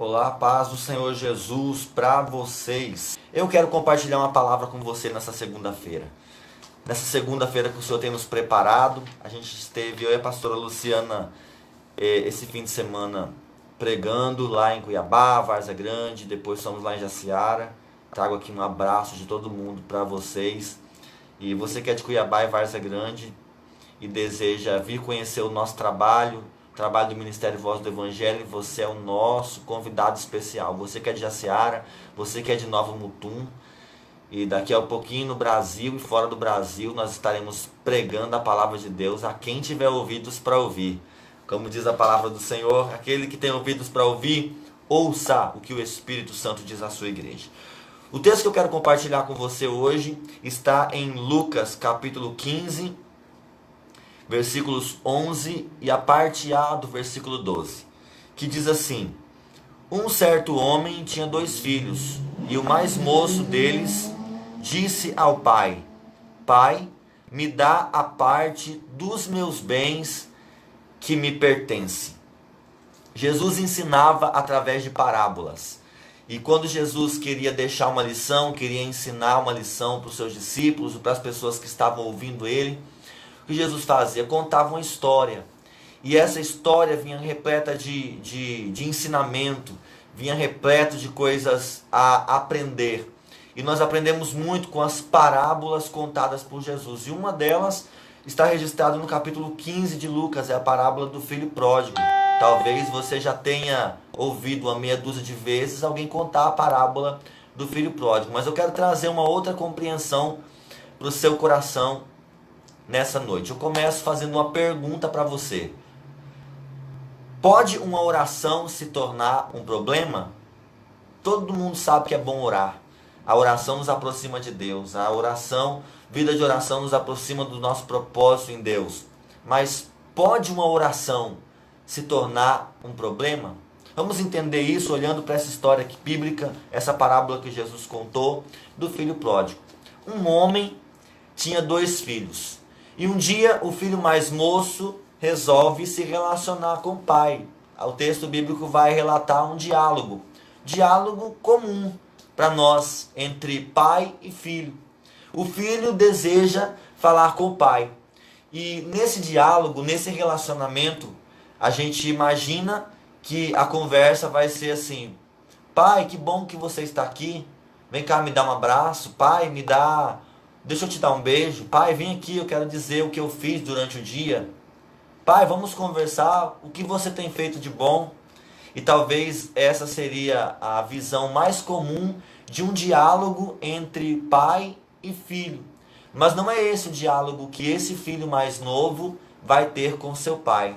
Olá, paz do Senhor Jesus para vocês. Eu quero compartilhar uma palavra com você nessa segunda-feira. Nessa segunda-feira que o Senhor tem nos preparado, a gente esteve, eu e a pastora Luciana, esse fim de semana pregando lá em Cuiabá, Várzea Grande, depois fomos lá em Jaciara. Trago aqui um abraço de todo mundo para vocês. E você que é de Cuiabá e Várzea Grande e deseja vir conhecer o nosso trabalho do Ministério Voz do Evangelho, você é o nosso convidado especial. Você que é de Jaciara, você que é de Nova Mutum, e daqui a pouquinho no Brasil e fora do Brasil nós estaremos pregando a palavra de Deus a quem tiver ouvidos para ouvir. Como diz a palavra do Senhor, aquele que tem ouvidos para ouvir, ouça o que o Espírito Santo diz à sua igreja. O texto que eu quero compartilhar com você hoje está em Lucas capítulo 15, versículos 11 e a parte A do versículo 12, que diz assim: Um certo homem tinha 2 filhos, e o mais moço deles disse ao pai: Pai, me dá a parte dos meus bens que me pertence. Jesus ensinava através de parábolas. E quando Jesus queria deixar uma lição, queria ensinar uma lição para os seus discípulos, para as pessoas que estavam ouvindo ele, o que Jesus fazia? Contava uma história. E essa história vinha repleta de ensinamento, vinha repleta de coisas a aprender. E nós aprendemos muito com as parábolas contadas por Jesus. E uma delas está registrada no capítulo 15 de Lucas, é a parábola do filho pródigo. Talvez você já tenha ouvido uma meia dúzia de vezes alguém contar a parábola do filho pródigo. Mas eu quero trazer uma outra compreensão para o seu coração nessa noite. Eu começo fazendo uma pergunta para você. Pode uma oração se tornar um problema? Todo mundo sabe que é bom orar. A oração nos aproxima de Deus. A oração, vida de oração nos aproxima do nosso propósito em Deus. Mas pode uma oração se tornar um problema? Vamos entender isso olhando para essa história aqui bíblica, essa parábola que Jesus contou do filho pródigo. Um homem tinha 2 filhos. E um dia o filho mais moço resolve se relacionar com o pai. O texto bíblico vai relatar um diálogo comum para nós entre pai e filho. O filho deseja falar com o pai. E nesse diálogo, nesse relacionamento, a gente imagina que a conversa vai ser assim: Pai, que bom que você está aqui. Vem cá me dar um abraço. Pai, deixa eu te dar um beijo. Pai, vem aqui, eu quero dizer o que eu fiz durante o dia. Pai, vamos conversar, o que você tem feito de bom. E talvez essa seria a visão mais comum de um diálogo entre pai e filho. Mas não é esse o diálogo que esse filho mais novo vai ter com seu pai.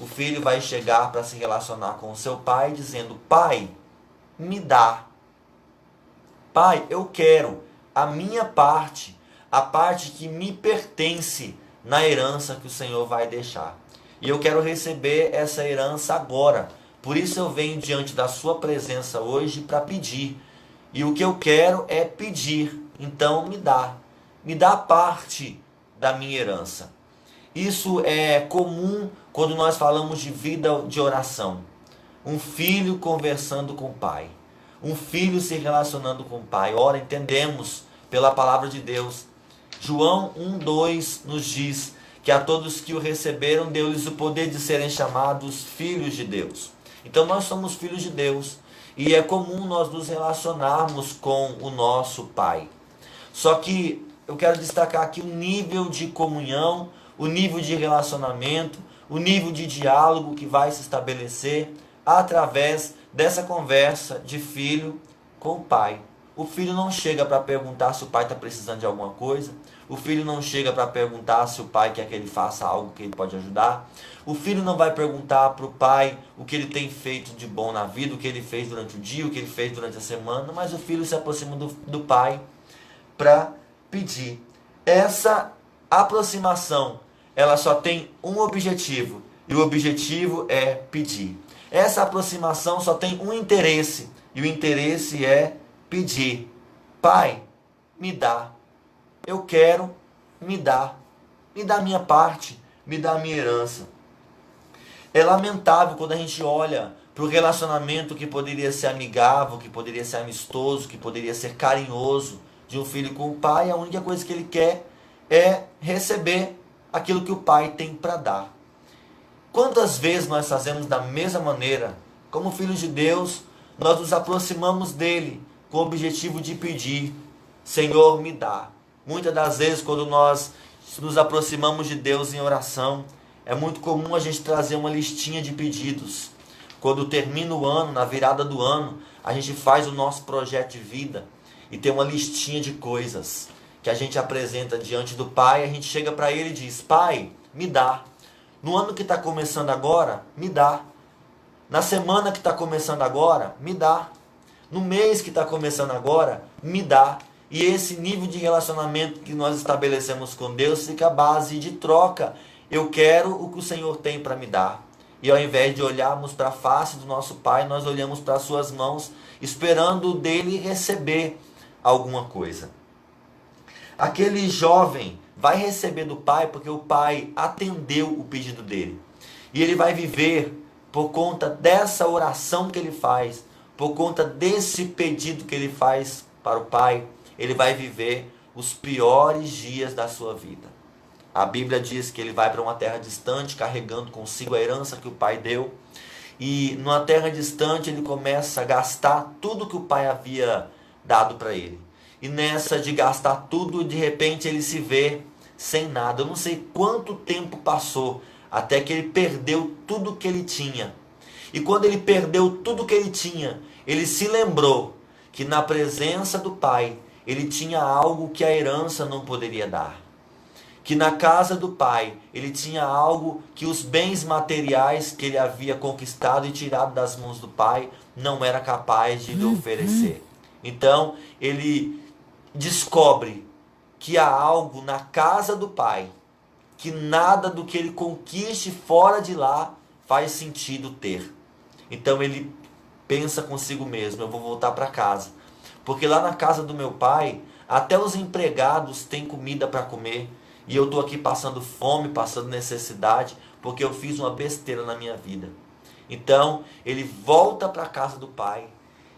O filho vai chegar para se relacionar com o seu pai dizendo: Pai, me dá. Pai, eu quero a minha parte, a parte que me pertence na herança que o Senhor vai deixar. E eu quero receber essa herança agora. Por isso eu venho diante da sua presença hoje para pedir. E o que eu quero é pedir. Então me dá. Me dá parte da minha herança. Isso é comum quando nós falamos de vida de oração. Um filho conversando com o pai. Um filho se relacionando com o pai. Ora, entendemos pela palavra de Deus. João 1:2 nos diz que a todos que o receberam deu-lhes o poder de serem chamados filhos de Deus. Então nós somos filhos de Deus e é comum nós nos relacionarmos com o nosso Pai. Só que eu quero destacar aqui o nível de comunhão, o nível de relacionamento, o nível de diálogo que vai se estabelecer através dessa conversa de filho com o pai. O filho não chega para perguntar se o pai está precisando de alguma coisa. O filho não chega para perguntar se o pai quer que ele faça algo que ele pode ajudar. O filho não vai perguntar para o pai o que ele tem feito de bom na vida, o que ele fez durante o dia, o que ele fez durante a semana. Mas o filho se aproxima do pai para pedir. Essa aproximação, ela só tem um objetivo. E o objetivo é pedir. Essa aproximação só tem um interesse. E o interesse é pedir. Pai, me dá. Eu quero, me dá. Me dá a minha parte, me dá a minha herança. É lamentável quando a gente olha para o relacionamento que poderia ser amigável, que poderia ser amistoso, que poderia ser carinhoso de um filho com o pai. A única coisa que ele quer é receber aquilo que o pai tem para dar. Quantas vezes nós fazemos da mesma maneira? Como filhos de Deus, nós nos aproximamos dele com o objetivo de pedir: Senhor, me dá. Muitas das vezes, quando nós nos aproximamos de Deus em oração, é muito comum a gente trazer uma listinha de pedidos. Quando termina o ano, na virada do ano, a gente faz o nosso projeto de vida e tem uma listinha de coisas que a gente apresenta diante do Pai. A gente chega para ele e diz: Pai, me dá. No ano que está começando agora, me dá. Na semana que está começando agora, me dá. No mês que está começando agora, me dá. E esse nível de relacionamento que nós estabelecemos com Deus fica a base de troca. Eu quero o que o Senhor tem para me dar. E ao invés de olharmos para a face do nosso Pai, nós olhamos para as suas mãos, esperando dele receber alguma coisa. Aquele jovem vai receber do pai porque o pai atendeu o pedido dele. E ele vai viver por conta dessa oração que ele faz, por conta desse pedido que ele faz para o pai, ele vai viver os piores dias da sua vida. A Bíblia diz que ele vai para uma terra distante, carregando consigo a herança que o pai deu. E numa terra distante ele começa a gastar tudo que o pai havia dado para ele. E nessa de gastar tudo, de repente ele se vê sem nada. Eu não sei quanto tempo passou até que ele perdeu tudo que ele tinha. E quando ele perdeu tudo que ele tinha, ele se lembrou que na presença do pai ele tinha algo que a herança não poderia dar. Que na casa do pai ele tinha algo que os bens materiais que ele havia conquistado e tirado das mãos do pai não era capaz de lhe oferecer. Então ele descobre que há algo na casa do pai que nada do que ele conquiste fora de lá faz sentido ter. Então ele pensa consigo mesmo: eu vou voltar para casa, porque lá na casa do meu pai até os empregados têm comida para comer e eu estou aqui passando fome, passando necessidade, porque eu fiz uma besteira na minha vida. Então ele volta para a casa do pai.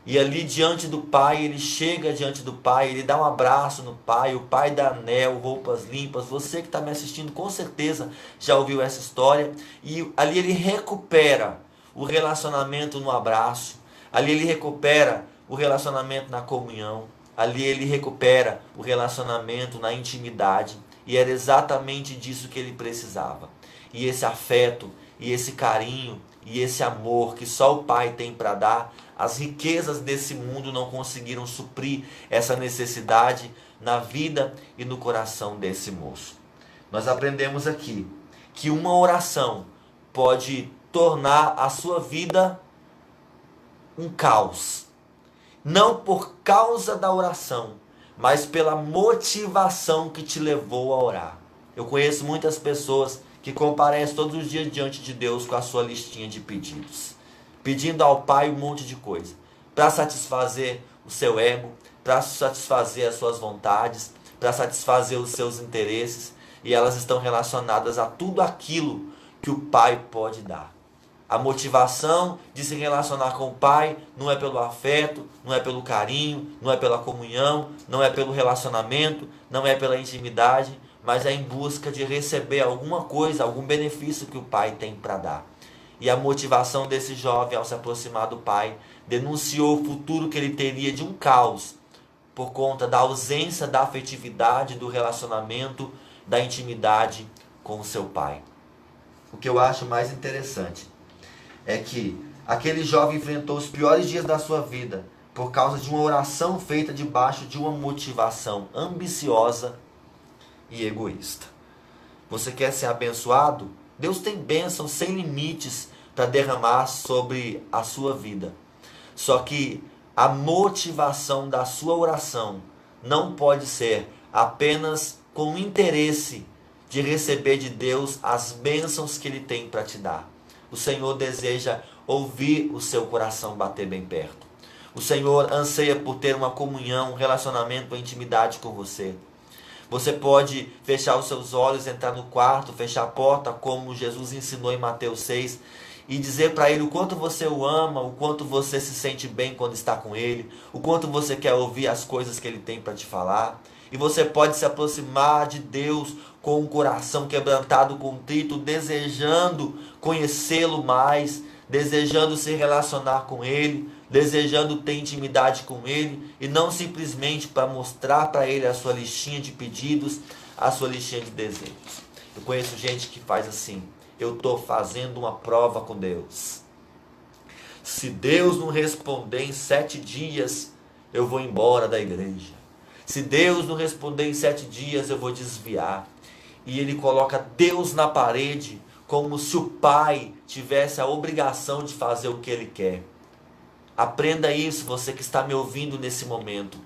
E ali diante do pai, ele chega diante do pai, ele dá um abraço no pai, o pai dá anel, roupas limpas. Você que está me assistindo com certeza já ouviu essa história. E ali ele recupera o relacionamento no abraço, ali ele recupera o relacionamento na comunhão, ali ele recupera o relacionamento na intimidade. E era exatamente disso que ele precisava. E esse afeto, e esse carinho, e esse amor que só o pai tem para dar, as riquezas desse mundo não conseguiram suprir essa necessidade na vida e no coração desse moço. Nós aprendemos aqui que uma oração pode tornar a sua vida um caos. Não por causa da oração, mas pela motivação que te levou a orar. Eu conheço muitas pessoas que comparecem todos os dias diante de Deus com a sua listinha de pedidos, pedindo ao Pai um monte de coisa, para satisfazer o seu ego, para satisfazer as suas vontades, para satisfazer os seus interesses, e elas estão relacionadas a tudo aquilo que o Pai pode dar. A motivação de se relacionar com o Pai não é pelo afeto, não é pelo carinho, não é pela comunhão, não é pelo relacionamento, não é pela intimidade, mas é em busca de receber alguma coisa, algum benefício que o Pai tem para dar. E a motivação desse jovem ao se aproximar do Pai denunciou o futuro que ele teria de um caos por conta da ausência da afetividade, do relacionamento, da intimidade com o seu Pai. O que eu acho mais interessante é que aquele jovem enfrentou os piores dias da sua vida por causa de uma oração feita debaixo de uma motivação ambiciosa e egoísta. Você quer ser abençoado? Deus tem bênçãos sem limites para derramar sobre a sua vida. Só que a motivação da sua oração não pode ser apenas com o interesse de receber de Deus as bênçãos que Ele tem para te dar. O Senhor deseja ouvir o seu coração bater bem perto. O Senhor anseia por ter uma comunhão, um relacionamento, uma intimidade com você. Você pode fechar os seus olhos, entrar no quarto, fechar a porta, como Jesus ensinou em Mateus 6, e dizer para ele o quanto você o ama, o quanto você se sente bem quando está com ele, o quanto você quer ouvir as coisas que ele tem para te falar. E você pode se aproximar de Deus com um coração quebrantado, contrito, desejando conhecê-lo mais, desejando se relacionar com ele, desejando ter intimidade com ele, e não simplesmente para mostrar para ele a sua listinha de pedidos, a sua listinha de desejos. Eu conheço gente que faz assim: eu estou fazendo uma prova com Deus. Se Deus não responder em 7 dias, eu vou embora da igreja. Se Deus não responder em 7 dias, eu vou desviar. E ele coloca Deus na parede, como se o pai tivesse a obrigação de fazer o que ele quer. Aprenda isso, você que está me ouvindo nesse momento.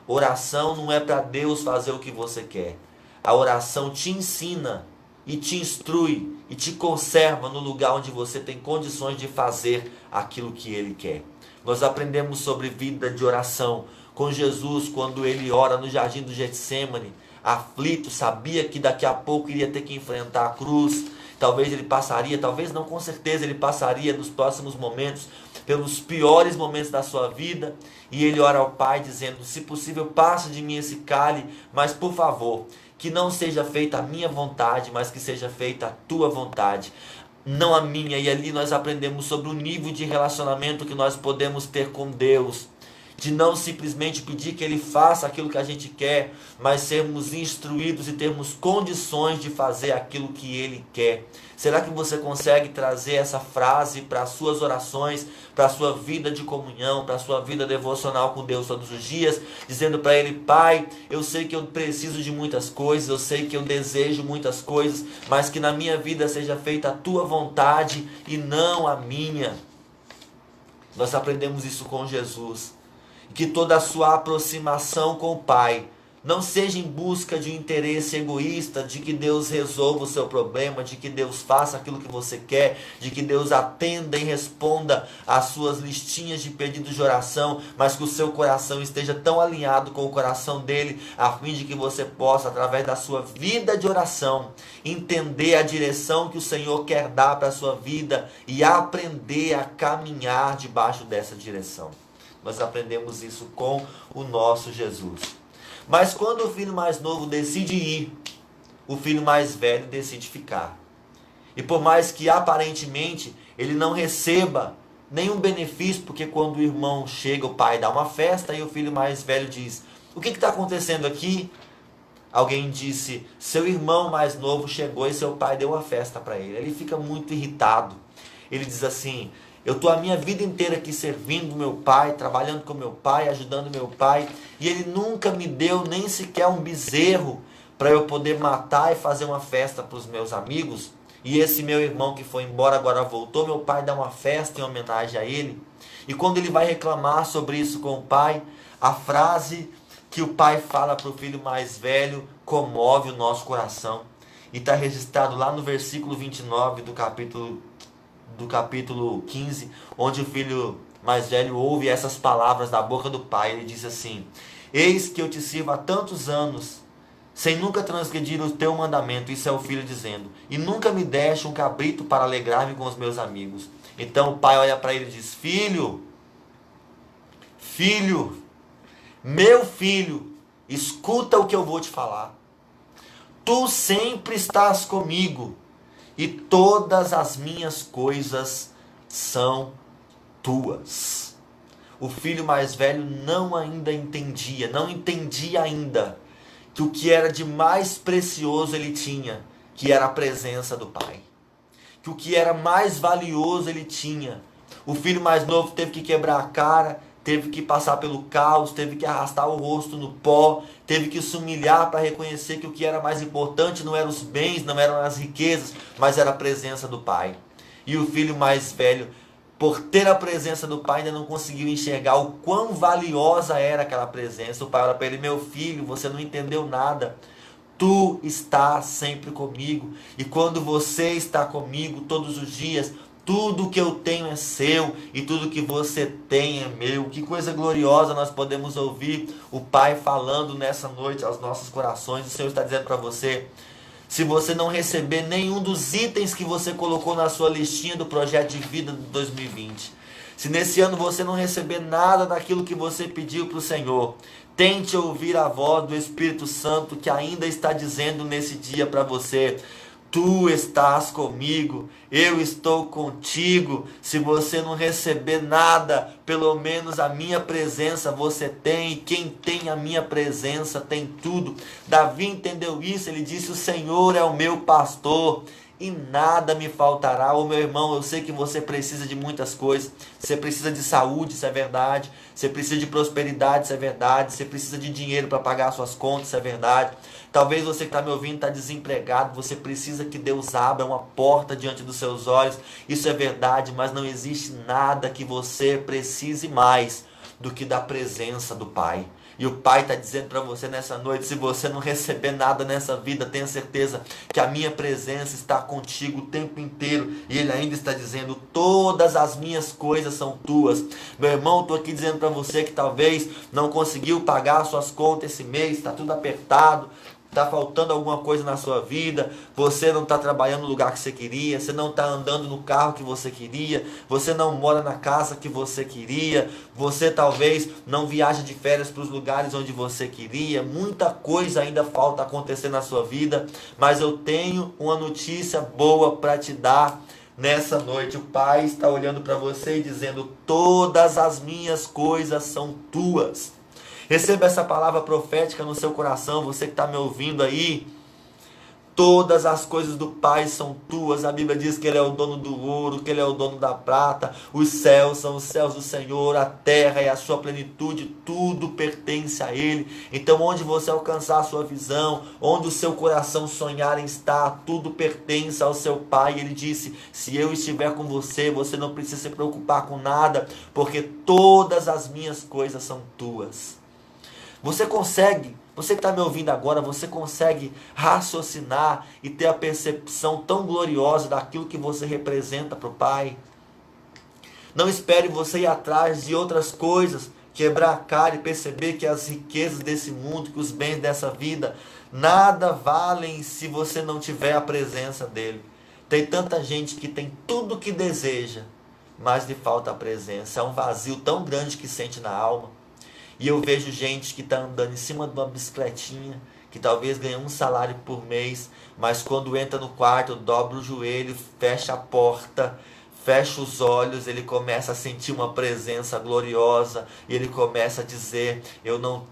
Oração não é para Deus fazer o que você quer. A oração te ensina e te instrui e te conserva no lugar onde você tem condições de fazer aquilo que ele quer. Nós aprendemos sobre vida de oração com Jesus quando ele ora no jardim do Getsêmani, aflito, sabia que daqui a pouco iria ter que enfrentar a cruz. Talvez ele passaria, talvez não, com certeza ele passaria nos próximos momentos pelos piores momentos da sua vida, e ele ora ao Pai dizendo: se possível, passe de mim esse cálice, mas por favor, que não seja feita a minha vontade, mas que seja feita a tua vontade, não a minha. E ali nós aprendemos sobre o nível de relacionamento que nós podemos ter com Deus, de não simplesmente pedir que ele faça aquilo que a gente quer, mas sermos instruídos e termos condições de fazer aquilo que ele quer. Será que você consegue trazer essa frase para as suas orações, para a sua vida de comunhão, para a sua vida devocional com Deus todos os dias, dizendo para ele: Pai, eu sei que eu preciso de muitas coisas, eu sei que eu desejo muitas coisas, mas que na minha vida seja feita a tua vontade e não a minha. Nós aprendemos isso com Jesus. Que toda a sua aproximação com o Pai não seja em busca de um interesse egoísta, de que Deus resolva o seu problema, de que Deus faça aquilo que você quer, de que Deus atenda e responda às suas listinhas de pedidos de oração, mas que o seu coração esteja tão alinhado com o coração dele, a fim de que você possa, através da sua vida de oração, entender a direção que o Senhor quer dar para a sua vida e aprender a caminhar debaixo dessa direção. Nós aprendemos isso com o nosso Jesus. Mas quando o filho mais novo decide ir, o filho mais velho decide ficar. E por mais que aparentemente ele não receba nenhum benefício, porque quando o irmão chega, o pai dá uma festa e o filho mais velho diz: o que está acontecendo aqui? Alguém disse: seu irmão mais novo chegou e seu pai deu uma festa para ele. Ele fica muito irritado. Ele diz assim: eu estou a minha vida inteira aqui servindo meu pai, trabalhando com meu pai, ajudando meu pai, e ele nunca me deu nem sequer um bezerro para eu poder matar e fazer uma festa para os meus amigos. E esse meu irmão que foi embora agora voltou, meu pai dá uma festa em homenagem a ele. E quando ele vai reclamar sobre isso com o pai, a frase que o pai fala para o filho mais velho comove o nosso coração. E está registrado lá no versículo 29 do capítulo 15, onde o filho mais velho ouve essas palavras da boca do pai. Ele diz assim: eis que eu te sirvo há tantos anos, sem nunca transgredir o teu mandamento. Isso é o filho dizendo: e nunca me deste um cabrito para alegrar-me com os meus amigos. Então o pai olha para ele e diz: filho, meu filho, escuta o que eu vou te falar. Tu sempre estás comigo, e todas as minhas coisas são tuas. O filho mais velho não entendia ainda que o que era de mais precioso ele tinha, que era a presença do pai. Que o que era mais valioso ele tinha. O filho mais novo teve que quebrar a cara, teve que passar pelo caos, teve que arrastar o rosto no pó, teve que se humilhar para reconhecer que o que era mais importante não eram os bens, não eram as riquezas, mas era a presença do pai. E o filho mais velho, por ter a presença do pai, ainda não conseguiu enxergar o quão valiosa era aquela presença. O pai olha para ele: meu filho, você não entendeu nada. Tu estás sempre comigo, e quando você está comigo todos os dias, tudo que eu tenho é seu e tudo que você tem é meu. Que coisa gloriosa nós podemos ouvir o Pai falando nessa noite aos nossos corações. O Senhor está dizendo para você: se você não receber nenhum dos itens que você colocou na sua listinha do projeto de vida de 2020. Se nesse ano você não receber nada daquilo que você pediu para o Senhor, tente ouvir a voz do Espírito Santo que ainda está dizendo nesse dia para você: tu estás comigo, eu estou contigo. Se você não receber nada, pelo menos a minha presença você tem. E quem tem a minha presença tem tudo. Davi entendeu isso, ele disse: o Senhor é o meu pastor e nada me faltará. Ô meu irmão, eu sei que você precisa de muitas coisas. Você precisa de saúde, isso é verdade. Você precisa de prosperidade, isso é verdade. Você precisa de dinheiro para pagar suas contas, isso é verdade. Talvez você que está me ouvindo está desempregado. Você precisa que Deus abra uma porta diante dos seus olhos. Isso é verdade, mas não existe nada que você precise mais do que da presença do Pai. E o Pai está dizendo para você nessa noite: se você não receber nada nessa vida, tenha certeza que a minha presença está contigo o tempo inteiro. E Ele ainda está dizendo: todas as minhas coisas são tuas. Meu irmão, estou aqui dizendo para você que talvez não conseguiu pagar suas contas esse mês, está tudo apertado. Está faltando alguma coisa na sua vida, você não está trabalhando no lugar que você queria, você não está andando no carro que você queria, você não mora na casa que você queria, você talvez não viaja de férias para os lugares onde você queria, muita coisa ainda falta acontecer na sua vida, mas eu tenho uma notícia boa para te dar nessa noite. O Pai está olhando para você e dizendo: todas as minhas coisas são tuas. Receba essa palavra profética no seu coração, você que está me ouvindo aí. Todas as coisas do Pai são tuas. A Bíblia diz que Ele é o dono do ouro, que Ele é o dono da prata. Os céus são os céus do Senhor, a terra é a sua plenitude, tudo pertence a Ele. Então onde você alcançar a sua visão, onde o seu coração sonhar em estar, tudo pertence ao seu Pai. Ele disse: se eu estiver com você, você não precisa se preocupar com nada, porque todas as minhas coisas são tuas. Você que está me ouvindo agora, você consegue raciocinar e ter a percepção tão gloriosa daquilo que você representa para o Pai? Não espere você ir atrás de outras coisas, quebrar a cara e perceber que as riquezas desse mundo, que os bens dessa vida, nada valem se você não tiver a presença dEle. Tem tanta gente que tem tudo o que deseja, mas lhe falta a presença. É um vazio tão grande que sente na alma. E eu vejo gente que está andando em cima de uma bicicletinha, que talvez ganhe um salário por mês, mas quando entra no quarto, dobra o joelho, fecha a porta, fecha os olhos, ele começa a sentir uma presença gloriosa, e ele começa a dizer: eu não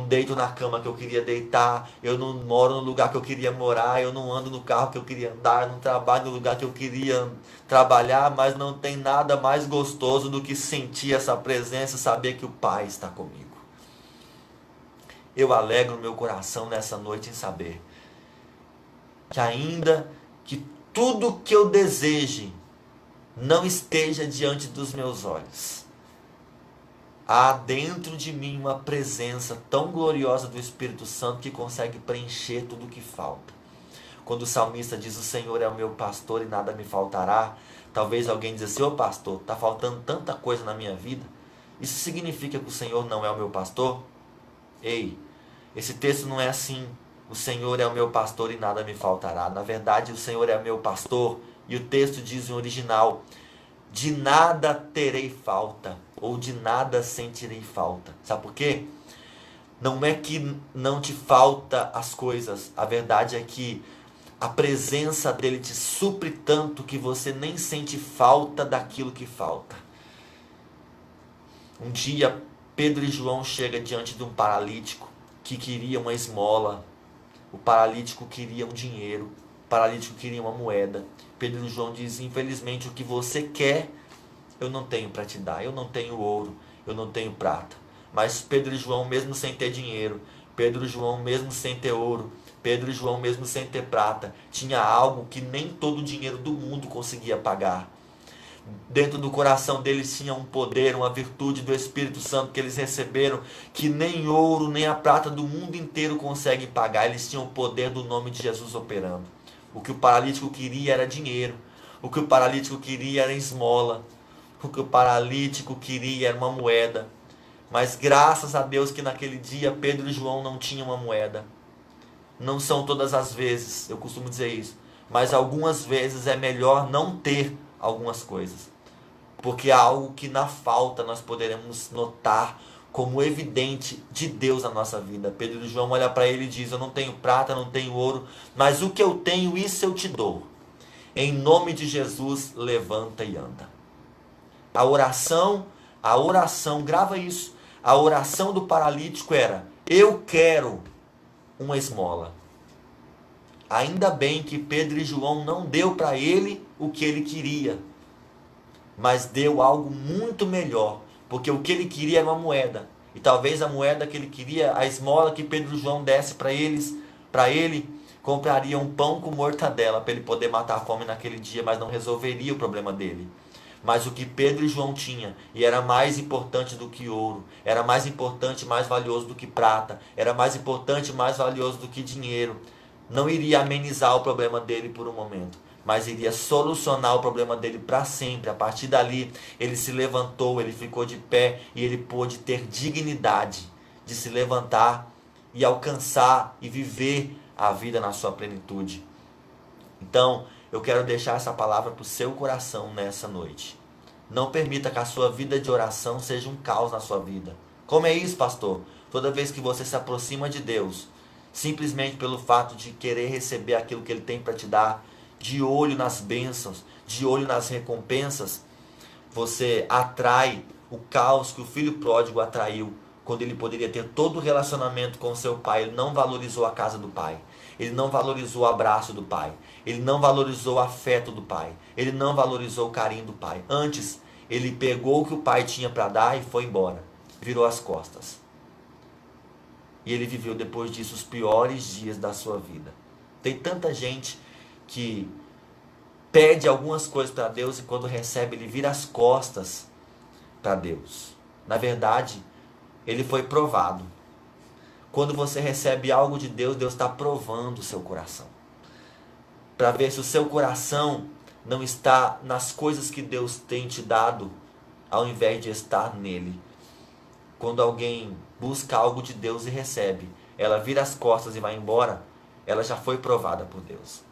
deito na cama que eu queria deitar, eu não moro no lugar que eu queria morar, eu não ando no carro que eu queria andar, eu não trabalho no lugar que eu queria trabalhar, mas não tem nada mais gostoso do que sentir essa presença e saber que o Pai está comigo. Eu alegro meu coração nessa noite em saber que ainda que tudo que eu deseje não esteja diante dos meus olhos, há dentro de mim uma presença tão gloriosa do Espírito Santo que consegue preencher tudo o que falta. Quando o salmista diz: o Senhor é o meu pastor e nada me faltará, talvez alguém diz assim: ô pastor, está faltando tanta coisa na minha vida, isso significa que o Senhor não é o meu pastor? Ei, esse texto não é assim: o Senhor é o meu pastor e nada me faltará. Na verdade, o Senhor é o meu pastor, e o texto diz em original: de nada terei falta, ou de nada sentirei falta. Sabe por quê? Não é que não te falta as coisas, a verdade é que a presença dele te supre tanto que você nem sente falta daquilo que falta. Um dia, Pedro e João chegam diante de um paralítico que queria uma esmola. O paralítico queria um dinheiro, o paralítico queria uma moeda. Pedro e João dizem: infelizmente o que você quer eu não tenho para te dar, eu não tenho ouro, eu não tenho prata. Mas Pedro e João, mesmo sem ter dinheiro, Pedro e João, mesmo sem ter ouro, Pedro e João, mesmo sem ter prata, tinha algo que nem todo o dinheiro do mundo conseguia pagar. Dentro do coração deles tinha um poder, uma virtude do Espírito Santo que eles receberam, que nem ouro, nem a prata do mundo inteiro conseguem pagar. Eles tinham o poder do nome de Jesus operando. O que o paralítico queria era dinheiro, o que o paralítico queria era esmola, o que o paralítico queria era uma moeda. Mas graças a Deus que naquele dia Pedro e João não tinham uma moeda. Não são todas as vezes, eu costumo dizer isso. Mas algumas vezes é melhor não ter algumas coisas. Porque há algo que na falta nós poderemos notar como evidente de Deus na nossa vida. Pedro e João olham para ele e dizem: eu não tenho prata, não tenho ouro, mas o que eu tenho, isso eu te dou. Em nome de Jesus, levanta e anda. A oração, grava isso. A oração do paralítico era: eu quero uma esmola. Ainda bem que Pedro e João não deu para ele o que ele queria, mas deu algo muito melhor, porque o que ele queria era uma moeda, e talvez a moeda que ele queria, a esmola que Pedro e João desse para ele, compraria um pão com mortadela para ele poder matar a fome naquele dia, mas não resolveria o problema dele. Mas o que Pedro e João tinham, e era mais importante do que ouro, era mais importante, mais valioso do que prata, era mais importante, mais valioso do que dinheiro, não iria amenizar o problema dele por um momento, mas iria solucionar o problema dele para sempre. A partir dali, ele se levantou, ele ficou de pé e ele pôde ter dignidade de se levantar e alcançar e viver a vida na sua plenitude. Então, eu quero deixar essa palavra para o seu coração nessa noite. Não permita que a sua vida de oração seja um caos na sua vida. Como é isso, pastor? Toda vez que você se aproxima de Deus, simplesmente pelo fato de querer receber aquilo que Ele tem para te dar, de olho nas bênçãos, de olho nas recompensas, você atrai o caos que o filho pródigo atraiu, quando ele poderia ter todo o relacionamento com seu pai. Ele não valorizou a casa do pai, ele não valorizou o abraço do pai, ele não valorizou o afeto do pai, ele não valorizou o carinho do pai. Antes, ele pegou o que o pai tinha para dar e foi embora, virou as costas. E ele viveu depois disso os piores dias da sua vida. Tem tanta gente que pede algumas coisas para Deus e quando recebe ele vira as costas para Deus. Na verdade, ele foi provado. Quando você recebe algo de Deus, Deus está provando o seu coração, para ver se o seu coração não está nas coisas que Deus tem te dado, ao invés de estar nele. Quando alguém busca algo de Deus e recebe, ela vira as costas e vai embora, ela já foi provada por Deus.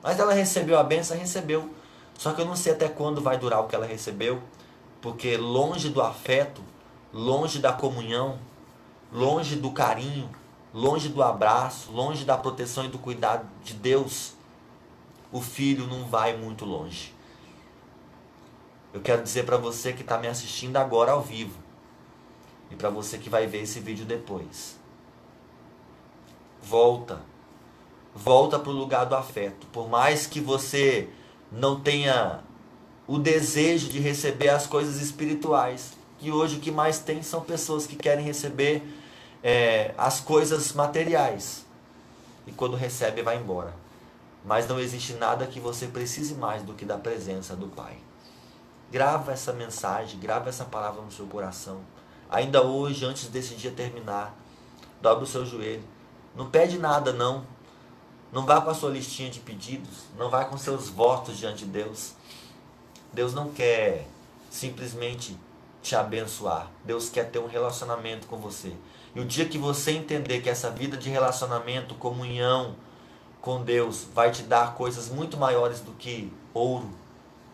Mas ela recebeu a bênção, recebeu. Só que eu não sei até quando vai durar o que ela recebeu, porque longe do afeto, longe da comunhão, longe do carinho, longe do abraço, longe da proteção e do cuidado de Deus, o filho não vai muito longe. Eu quero dizer para você que está me assistindo agora ao vivo, e para você que vai ver esse vídeo depois, volta para o lugar do afeto. Por mais que você não tenha o desejo de receber as coisas espirituais, que hoje o que mais tem são pessoas que querem receber as coisas materiais, e quando recebe vai embora. Mas não existe nada que você precise mais do que da presença do Pai. Grava essa mensagem, grava essa palavra no seu coração. Ainda hoje, antes desse dia terminar, dobra o seu joelho. Não pede nada, não. Não vá com a sua listinha de pedidos. Não vá com seus votos diante de Deus. Deus não quer simplesmente te abençoar. Deus quer ter um relacionamento com você. E o dia que você entender que essa vida de relacionamento, comunhão com Deus, vai te dar coisas muito maiores do que ouro,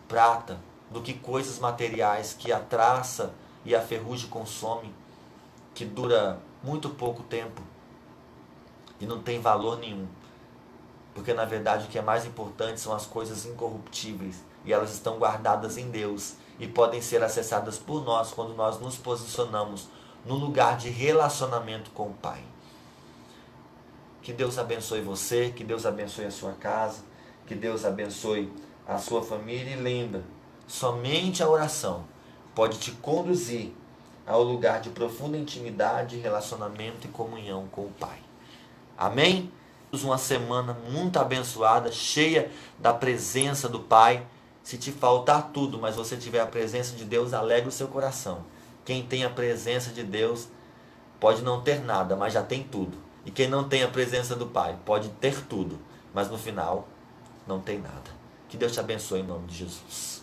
prata, do que coisas materiais que a traça e a ferrugem consomem, que dura muito pouco tempo e não tem valor nenhum. Porque na verdade o que é mais importante são as coisas incorruptíveis, e elas estão guardadas em Deus e podem ser acessadas por nós quando nós nos posicionamos no lugar de relacionamento com o Pai. Que Deus abençoe você, que Deus abençoe a sua casa, que Deus abençoe a sua família, e lembra, somente a oração pode te conduzir ao lugar de profunda intimidade, relacionamento e comunhão com o Pai. Amém? Uma semana muito abençoada, cheia da presença do Pai. Se te faltar tudo, mas você tiver a presença de Deus, alegra o seu coração. Quem tem a presença de Deus pode não ter nada, mas já tem tudo. E quem não tem a presença do Pai pode ter tudo, mas no final não tem nada. Que Deus te abençoe em nome de Jesus.